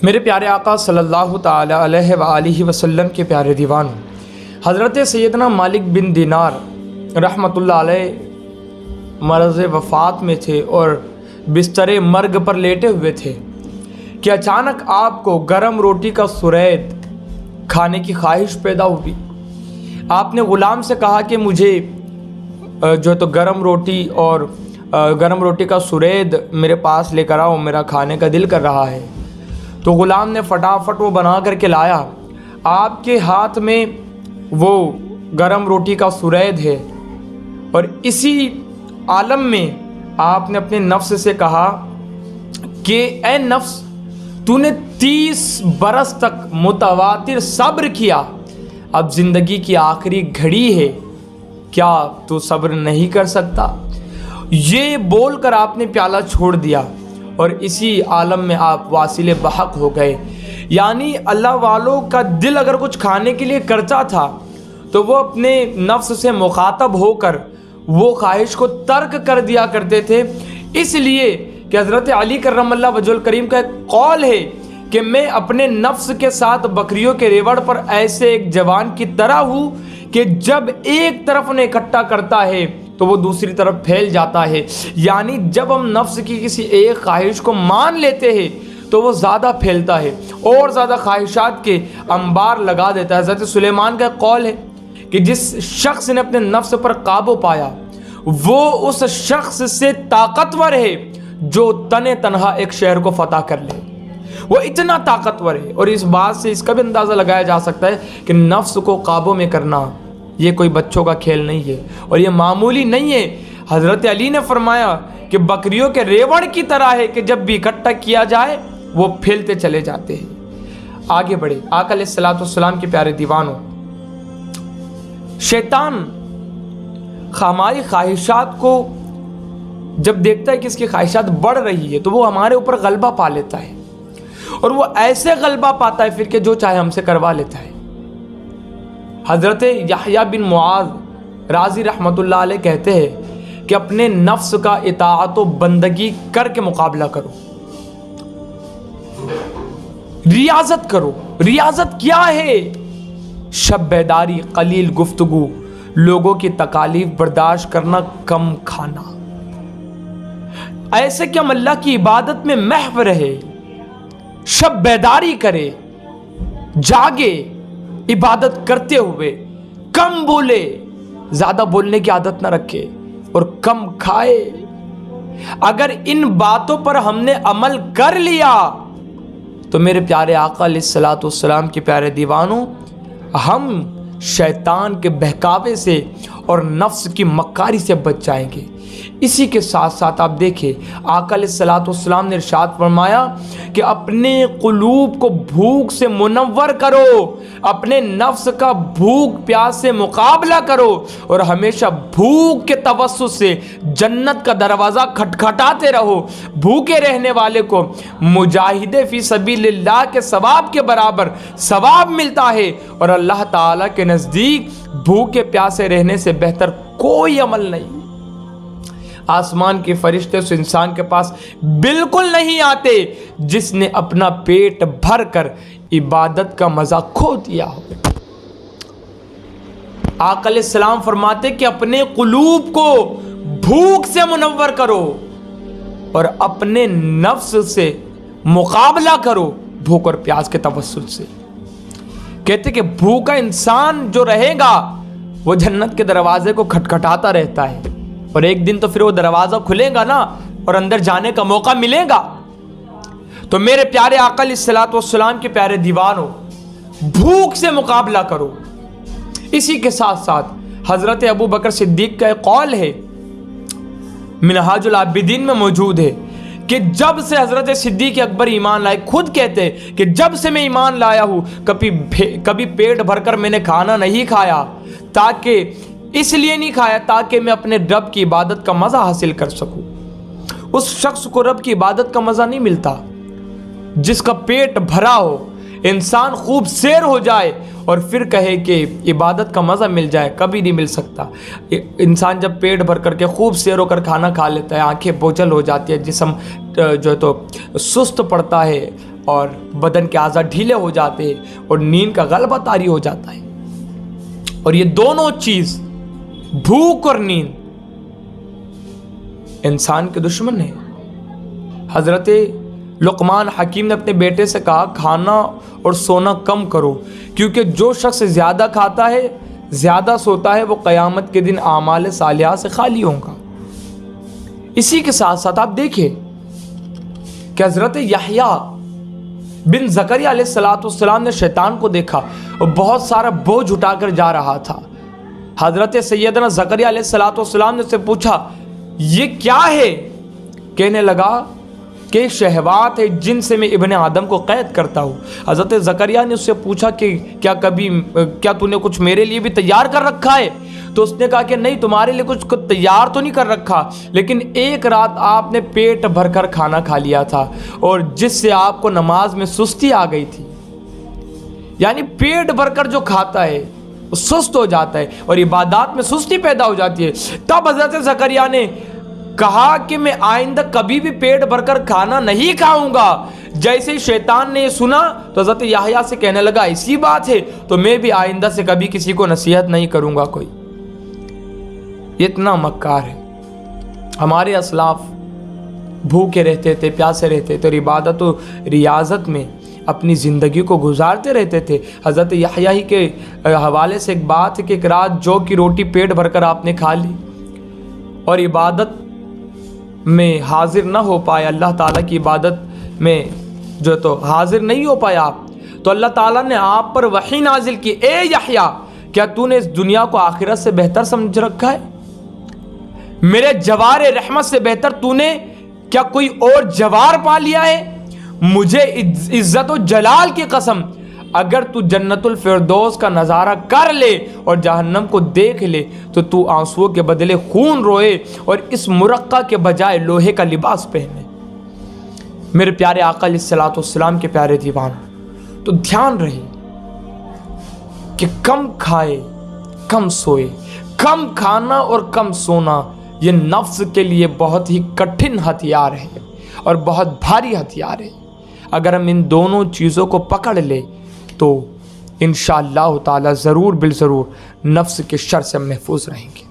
میرے پیارے آقا صلی اللہ تعالی علیہ وآلہ وسلم کے پیارے دیوان حضرت سیدنا مالک بن دینار رحمۃ اللہ علیہ مرض وفات میں تھے اور بستر مرگ پر لیٹے ہوئے تھے کہ اچانک آپ کو گرم روٹی کا سرید کھانے کی خواہش پیدا ہوئی۔ آپ نے غلام سے کہا کہ مجھے گرم روٹی کا سرید میرے پاس لے کر آؤ، میرا کھانے کا دل کر رہا ہے۔ تو غلام نے فٹافٹ وہ بنا کر کے لایا۔ آپ کے ہاتھ میں وہ گرم روٹی کا سرید ہے اور اسی عالم میں آپ نے اپنے نفس سے کہا کہ اے نفس، تو نے 30 برس تک متواتر صبر کیا، اب زندگی کی آخری گھڑی ہے، کیا تو صبر نہیں کر سکتا؟ یہ بول کر آپ نے پیالہ چھوڑ دیا اور اسی عالم میں آپ واصل بحق ہو گئے۔ یعنی اللہ والوں کا دل اگر کچھ کھانے کے لیے کرتا تھا تو وہ اپنے نفس سے مخاطب ہو کر وہ خواہش کو ترک کر دیا کرتے تھے، اس لیے کہ حضرت علی کرم اللہ وجہ الکریم کا ایک قول ہے کہ میں اپنے نفس کے ساتھ بکریوں کے ریوڑ پر ایسے ایک جوان کی طرح ہوں کہ جب ایک طرف انہیں اکٹھا کرتا ہے تو وہ دوسری طرف پھیل جاتا ہے۔ یعنی جب ہم نفس کی کسی ایک خواہش کو مان لیتے ہیں تو وہ زیادہ پھیلتا ہے اور زیادہ خواہشات کے انبار لگا دیتا ہے۔ حضرت سلیمان کا قول ہے کہ جس شخص نے اپنے نفس پر قابو پایا وہ اس شخص سے طاقتور ہے جو تنے تنہا ایک شہر کو فتح کر لے۔ وہ اتنا طاقتور ہے، اور اس بات سے اس کا بھی اندازہ لگایا جا سکتا ہے کہ نفس کو قابو میں کرنا یہ کوئی بچوں کا کھیل نہیں ہے اور یہ معمولی نہیں ہے۔ حضرت علی نے فرمایا کہ بکریوں کے ریوڑ کی طرح ہے کہ جب بھی اکٹھا کیا جائے وہ پھیلتے چلے جاتے ہیں۔ آگے بڑھے آقا علیہ الصلوۃ والسلام کے پیارے دیوانوں، شیطان ہماری خواہشات کو جب دیکھتا ہے کہ اس کی خواہشات بڑھ رہی ہے تو وہ ہمارے اوپر غلبہ پا لیتا ہے، اور وہ ایسے غلبہ پاتا ہے پھر کہ جو چاہے ہم سے کروا لیتا ہے۔ حضرت یحییٰ بن معاذ راضی رحمۃ اللہ علیہ کہتے ہیں کہ اپنے نفس کا اطاعت و بندگی کر کے مقابلہ کرو، ریاضت کرو۔ ریاضت کیا ہے؟ شب بیداری، قلیل گفتگو، لوگوں کی تکالیف برداشت کرنا، کم کھانا، ایسے کہ ہم اللہ کی عبادت میں محو رہے، شب بیداری کرے، جاگے عبادت کرتے ہوئے، کم بولے، زیادہ بولنے کی عادت نہ رکھے اور کم کھائے۔ اگر ان باتوں پر ہم نے عمل کر لیا تو میرے پیارے آقا علیہ الصلوۃ والسلام کے پیارے دیوانوں، ہم شیطان کے بہکاوے سے اور نفس کی مکاری سے بچ جائیں گے۔ اسی کے ساتھ ساتھ آپ دیکھیں آقا علیہ الصلوۃ والسلام نے ارشاد فرمایا کہ اپنے قلوب کو بھوک سے منور کرو، اپنے نفس کا بھوک پیاس سے مقابلہ کرو اور ہمیشہ بھوک کے توسط سے جنت کا دروازہ کھٹکھٹاتے رہو۔ بھوکے رہنے والے کو مجاہد فی سبیل اللہ کے ثواب کے برابر ثواب ملتا ہے، اور اللہ تعالیٰ کے نزدیک بھوکے پیاسے رہنے سے بہتر کوئی عمل نہیں۔ آسمان کے فرشتے اس انسان کے پاس بالکل نہیں آتے جس نے اپنا پیٹ بھر کر عبادت کا مزہ کھو دیا ہو۔ آقا علیہ السلام فرماتے کہ اپنے قلوب کو بھوک سے منور کرو اور اپنے نفس سے مقابلہ کرو بھوک اور پیاس کے توسط سے۔ کہتے کہ بھوکا انسان جو رہے گا وہ جنت کے دروازے کو کھٹکھٹاتا رہتا ہے، اور ایک دن تو پھر وہ دروازہ کھلے گا نا اور اندر جانے کا موقع ملے گا۔ تو میرے پیارے آقا علیہ الصلوۃ والسلام کے پیارے دیوانوں، بھوک سے مقابلہ کرو۔ اسی کے ساتھ ساتھ حضرت ابو بکر صدیق کا ایک قول ہے، منہاج العابدین میں موجود ہے، کہ جب سے حضرت صدیق اکبر ایمان لائے، خود کہتے کہ جب سے میں ایمان لایا ہوں کبھی پیٹ بھر کر میں نے کھانا نہیں کھایا، تاکہ اس لیے نہیں کھایا تاکہ میں اپنے رب کی عبادت کا مزہ حاصل کر سکوں۔ اس شخص کو رب کی عبادت کا مزہ نہیں ملتا جس کا پیٹ بھرا ہو، انسان خوب سیر ہو جائے اور پھر کہے کہ عبادت کا مزہ مل جائے، کبھی نہیں مل سکتا۔ انسان جب پیٹ بھر کر کے خوب سیر ہو کر کھانا کھا لیتا ہے، آنکھیں بوجھل ہو جاتی ہے، جسم جو ہے تو سست پڑتا ہے، اور بدن کے اعضاء ڈھیلے ہو جاتے ہیں اور نیند کا غلبہ طاری ہو جاتا ہے. اور یہ دونوں چیز بھوک اور نیند انسان کے دشمن ہے. حضرت لقمان حکیم نے اپنے بیٹے سے کہا کھانا اور سونا کم کرو، کیونکہ جو شخص زیادہ کھاتا ہے زیادہ سوتا ہے وہ قیامت کے دن اعمال صالحہ سے خالی ہوگا. اسی کے ساتھ ساتھ آپ دیکھیں کہ حضرت یحییٰ بن زکریا علیہ السلام نے شیطان کو دیکھا اور بہت سارا بوجھ اٹھا کر جا رہا تھا. حضرت سیدنا زکریا علیہ السلام نے اس سے پوچھا یہ کیا ہے؟ کہنے لگا کہ شہوات ہے جن سے میں ابن آدم کو قید کرتا ہوں. حضرت زکریا نے اس سے پوچھا کہ کیا تو نے کچھ میرے لیے بھی تیار کر رکھا ہے؟ تو اس نے کہا کہ نہیں، تمہارے لیے کچھ تیار تو نہیں کر رکھا، لیکن ایک رات آپ نے پیٹ بھر کر کھانا کھا لیا تھا اور جس سے آپ کو نماز میں سستی آ گئی تھی. یعنی پیٹ بھر کر جو کھاتا ہے وہ سست ہو جاتا ہے اور عبادات میں سستی پیدا ہو جاتی ہے. تب حضرت زکریا نے کہا کہ میں آئندہ کبھی بھی پیٹ بھر کر کھانا نہیں کھاؤں گا. جیسے ہی شیطان نے یہ سنا تو حضرت یحییٰ سے کہنے لگا اسی بات ہے تو میں بھی آئندہ سے کبھی کسی کو نصیحت نہیں کروں گا. کوئی اتنا مکار ہے. ہمارے اسلاف بھوکے رہتے تھے، پیاسے رہتے تھے اور عبادت و ریاضت میں اپنی زندگی کو گزارتے رہتے تھے. حضرت یحییٰ ہی کے حوالے سے ایک بات ہے کہ ایک رات جو کی روٹی پیٹ بھر کر آپ نے کھا لی اور عبادت میں حاضر نہ ہو پائے، اللہ تعالیٰ کی عبادت میں جو تو حاضر نہیں ہو پائے آپ، تو اللہ تعالیٰ نے آپ پر وحی نازل کی، اے یحییٰ کیا تو نے اس دنیا کو آخرت سے بہتر سمجھ رکھا ہے؟ میرے جوار رحمت سے بہتر تو نے کیا کوئی اور جوار پا لیا ہے؟ مجھے عزت و جلال کی قسم اگر تو جنت الفردوس کا نظارہ کر لے اور جہنم کو دیکھ لے تو تو آنسوؤں کے بدلے خون روئے اور اس مرقع کے بجائے لوہے کا لباس پہنے. میرے پیارے آقا علیہ السلام کے پیارے دیوان، تو دھیان رہے کہ کم کھائے کم سوئے. کم کھانا اور کم سونا یہ نفس کے لیے بہت ہی کٹھن ہتھیار ہے اور بہت بھاری ہتھیار ہے. اگر ہم ان دونوں چیزوں کو پکڑ لے تو انشاءاللہ تعالی ضرور بالضرور نفس کے شر سے ہم محفوظ رہیں گے.